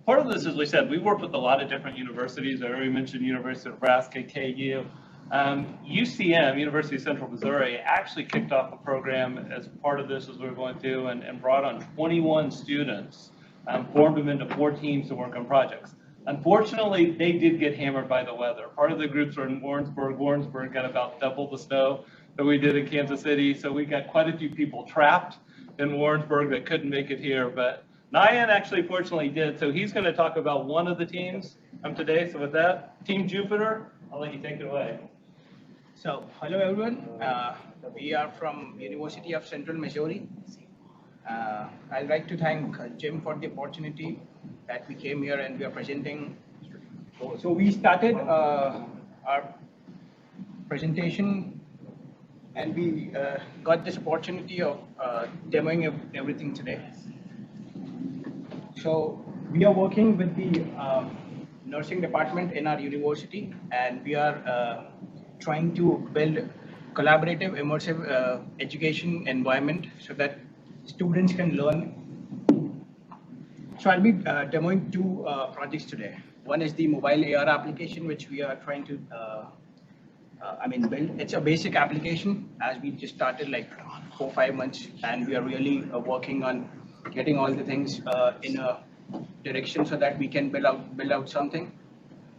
part of this, as we said, we work with a lot of different universities. I already mentioned University of Nebraska, KU. UCM, University of Central Missouri, actually kicked off a program as part of this as we were going through and brought on 21 students, formed them into 4 teams to work on projects. Unfortunately, they did get hammered by the weather. Part of the groups were in Warrensburg. Warrensburg got about double the snow that we did in Kansas City. So we got quite a few people trapped in Warrensburg that couldn't make it here. But Nyan actually fortunately did. So he's going to talk about one of the teams today. So with that, Team Jupiter, I'll let you take it away. So hello everyone. We are from University of Central Missouri. I'd like to thank Jim for the opportunity that we came here and we are presenting. So we started our presentation and we got this opportunity of demoing everything today. So we are working with the nursing department in our university and we are trying to build collaborative, immersive education environment so that students can learn. So I'll be demoing 2 projects today. One is the mobile AR application, which we are trying to build. It's a basic application as we just started like 4 or 5 months, and we are really working on getting all the things in a direction so that we can build out something.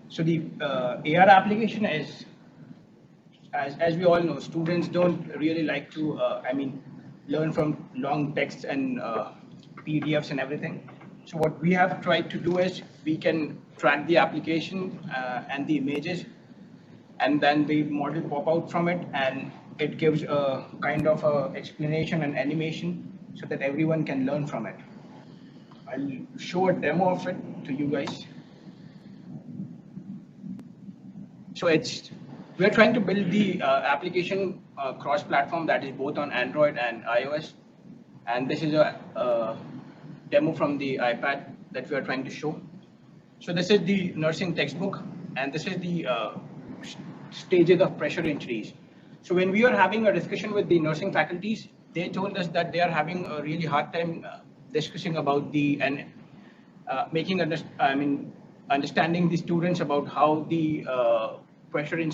So the AR application is, as we all know, students don't really like to learn from long texts and PDFs and everything. So what we have tried to do is we can track the application and the images, and then the model pop out from it, and it gives a kind of a explanation and animation so that everyone can learn from it. I'll show a demo of it to you guys. So we're trying to build the application cross-platform that is both on Android and iOS. And this is a demo from the iPad that we are trying to show. So this is the nursing textbook, and this is the stages of pressure injuries. So when we are having a discussion with the nursing faculties, they told us that they are having a really hard time discussing about understanding the students about how the pressure in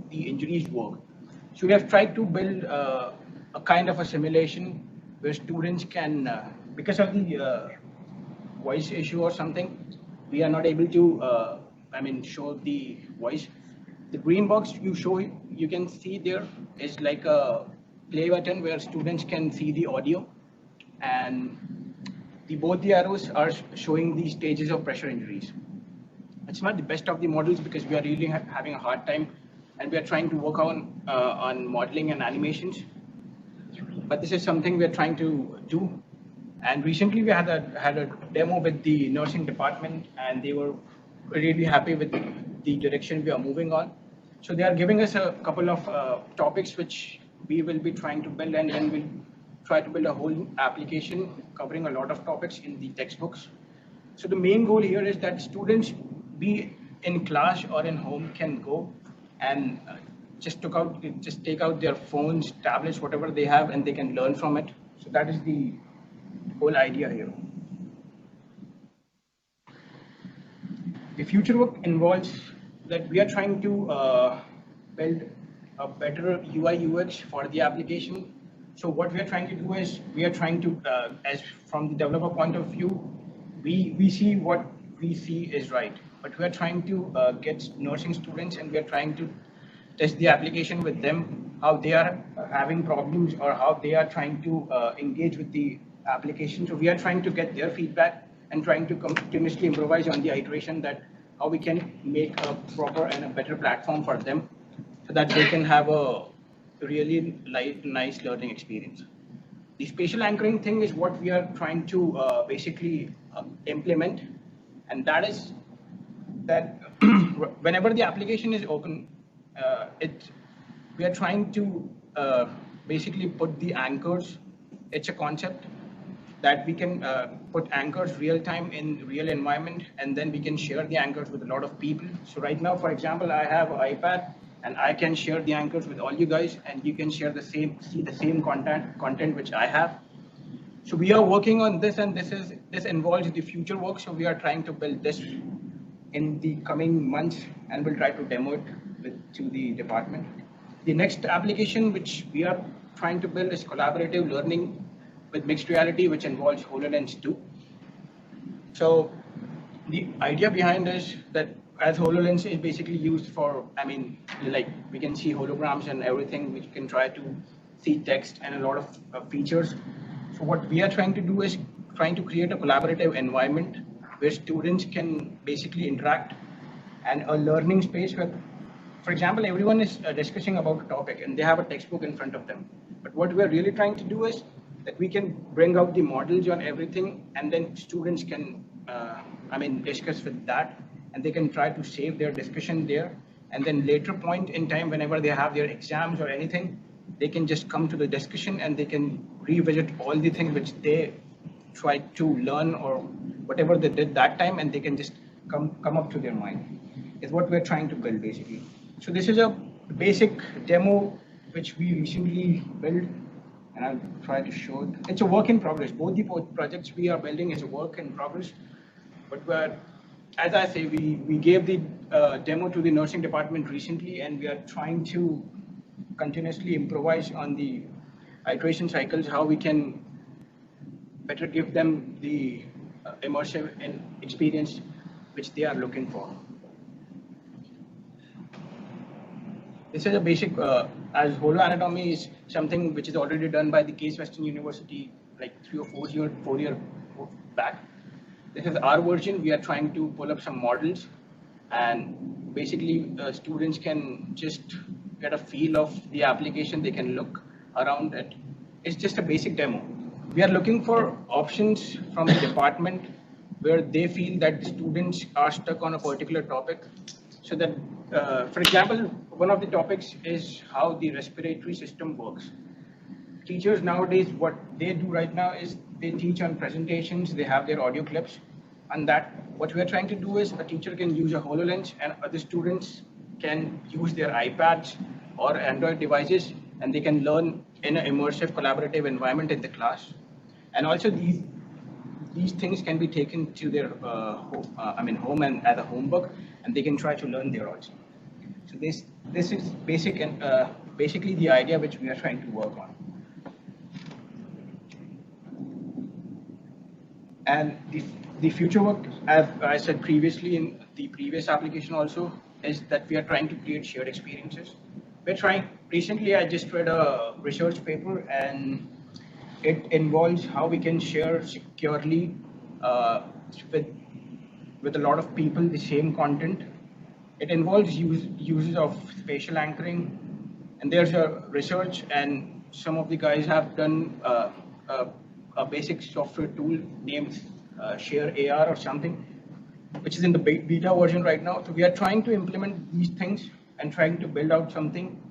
the injuries work. So we have tried to build a kind of a simulation where students can, because of the voice issue or something, we are not able to show the voice. The green box you can see there is like a play button where students can see the audio, and both the arrows are showing the stages of pressure injuries. It's not the best of the models because we are really having a hard time, and we are trying to work on modeling and animations. But this is something we are trying to do. And recently we had a demo with the nursing department, and they were really happy with the direction we are moving on. So they are giving us a couple of topics which we will be trying to build, and then we'll try to build a whole application covering a lot of topics in the textbooks. So the main goal here is that students, be in class or in home, can go and just take out their phones, tablets, whatever they have, and they can learn from it. So that is the whole idea here. The future work involves that we are trying to build a better UI UX for the application. So what we are trying to do is we are trying to, as from the developer point of view, we see what we see is right, but we are trying to get nursing students, and we are trying to test the application with them, how they are having problems or how they are trying to engage with the application. So we are trying to get their feedback and trying to continuously improvise on the iteration that how we can make a proper and a better platform for them so that they can have a really nice learning experience. The spatial anchoring thing is what we are trying to basically implement, and that is that whenever the application is open, we are trying to basically put the anchors. It's a concept that we can put anchors real time in real environment, and then we can share the anchors with a lot of people. So right now, for example, I have an iPad, and I can share the anchors with all you guys, and you can share see the same content which I have. So we are working on this, and this involves the future work. So we are trying to build this in the coming months, and we'll try to demo it to the department. The next application which we are trying to build is collaborative learning with mixed reality, which involves HoloLens 2. So the idea behind is that as HoloLens is basically used for, I mean, like we can see holograms and everything, we can try to see text and a lot of features. So what we are trying to do is trying to create a collaborative environment where students can basically interact, and a learning space where, for example, everyone is discussing about a topic and they have a textbook in front of them. But what we're really trying to do is that we can bring out the models on everything, and then students can, discuss with that, and they can try to save their discussion there. And then later point in time, whenever they have their exams or anything, they can just come to the discussion and they can revisit all the things which they tried to learn or whatever they did that time, and they can just come up to their mind. Is what we're trying to build basically. So this is a basic demo which we recently built, and I'll try to show it. It's a work in progress. Both the projects we are building is a work in progress, but as I say, we gave the demo to the nursing department recently, and we are trying to continuously improvise on the iteration cycles, how we can better give them the immersive and experience which they are looking for. This is a basic, as holoanatomy is something which is already done by the Case Western University like 3 or 4 years back. This is our version. We are trying to pull up some models, and basically students can just get a feel of the application. They can look around it. It's just a basic demo. We are looking for options from the department where they feel that the students are stuck on a particular topic. So that, for example, one of the topics is how the respiratory system works. Teachers nowadays, what they do right now is they teach on presentations, they have their audio clips, and that what we are trying to do is a teacher can use a HoloLens and other students can use their iPads or Android devices, and they can learn in an immersive collaborative environment in the class. And also these things can be taken to their home and as a homework, and they can try to learn there also. So this is basic and basically the idea which we are trying to work on. And the future work, as I said previously in the previous application also, is that we are trying to create shared experiences. Recently I just read a research paper, and it involves how we can share securely with a lot of people the same content. It involves uses of spatial anchoring, and there's a research, and some of the guys have done a basic software tool named Share AR or something, which is in the beta version right now. So we are trying to implement these things and trying to build out something.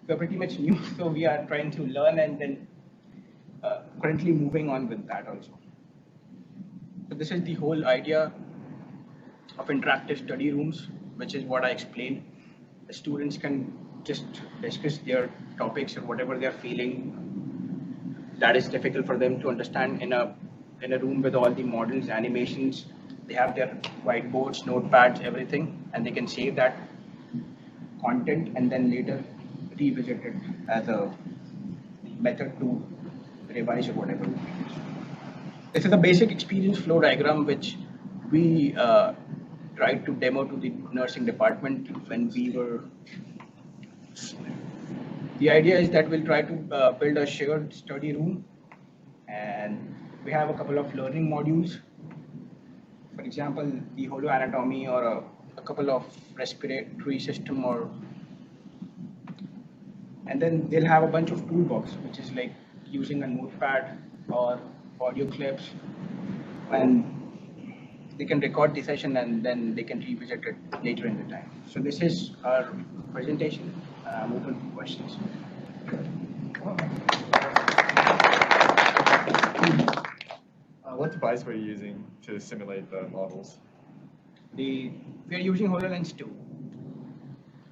We're pretty much new, so we are trying to learn and then currently moving on with that also. So this is the whole idea of interactive study rooms, which is what I explained. The students can just discuss their topics or whatever they're feeling that is difficult for them to understand in a room with all the models, animations. They have their whiteboards, notepads, everything, and they can save that content and then later revisit it as a method to revise or whatever. This is a basic experience flow diagram which we tried to demo to the nursing department when we were. The idea is that we'll try to build a shared study room, and we have a couple of learning modules. For example, the holoanatomy or a couple of respiratory system, and then they'll have a bunch of toolbox, which is like using a notepad or audio clips, and they can record the session and then they can revisit it later in the time. So this is our presentation. I'm open to questions. What device were you using to simulate the models? We are using HoloLens 2,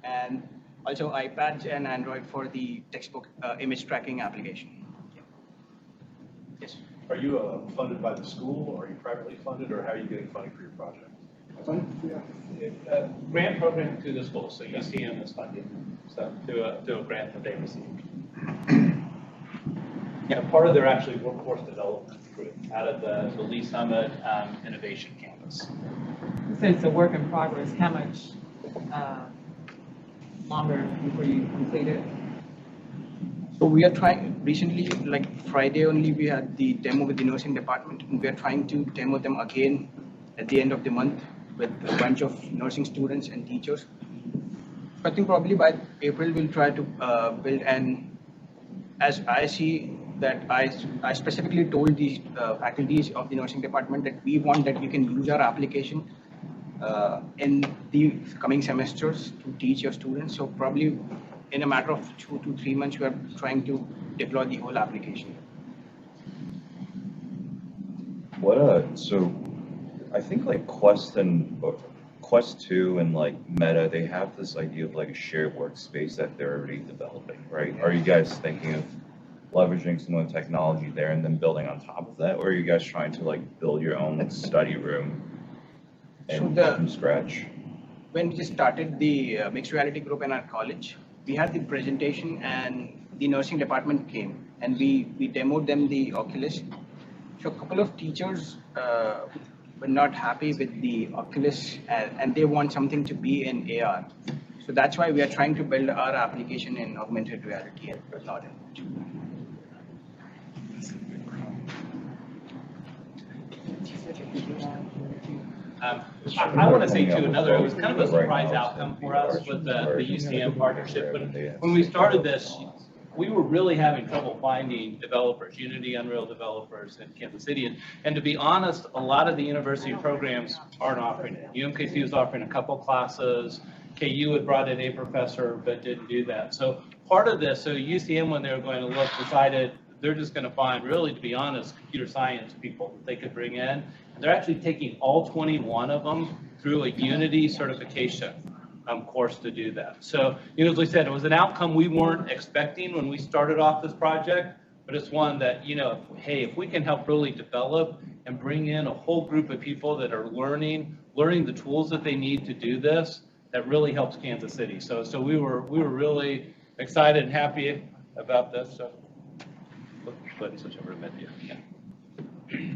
and also iPads and Android for the textbook image tracking application. Yeah. Yes. Are you funded by the school, or are you privately funded, or how are you getting funding for your project? Grant program through the school, so UCM is funding, so through a grant that they received. Yeah, part of their actually workforce development group out of the Lee Summit Innovation Campus. So it's a work in progress. How much longer before you complete it? So we are trying, recently, like Friday only, we had the demo with the nursing department, and we are trying to demo them again at the end of the month with a bunch of nursing students and teachers. I think probably by April, we'll try to build, and as I see that I specifically told the faculties of the nursing department that we want that we can use our application in the coming semesters to teach your students. So probably in a matter of 2 to 3 months, we are trying to deploy the whole application. So I think like Quest 2 and like Meta, they have this idea of like a shared workspace that they're already developing, right? Are you guys thinking of leveraging some of the technology there and then building on top of that? Or are you guys trying to like build your own study room from scratch? When we just started the mixed reality group in our college, we had the presentation and the nursing department came and we demoed them the Oculus. So a couple of teachers were not happy with the Oculus and they want something to be in AR. So that's why we are trying to build our application in augmented reality and not in virtual. I want to say too, it was kind of a surprise outcome for us with the UCM partnership. But when we started this, we were really having trouble finding developers, Unity, Unreal developers in Kansas City. And to be honest, a lot of the university programs aren't offering it. UMKC was offering a couple classes. KU had brought in a professor, but didn't do that. So part of this, so UCM, when they were going to look, decided they're just going to find, really, to be honest, computer science people that they could bring in. And they're actually taking all 21 of them through a Unity certification course to do that. So, as we said, it was an outcome we weren't expecting when we started off this project, but it's one that, hey, if we can help really develop and bring in a whole group of people that are learning the tools that they need to do this, that really helps Kansas City. So we were really excited and happy about this. So, let's switch over to Mid. Yeah.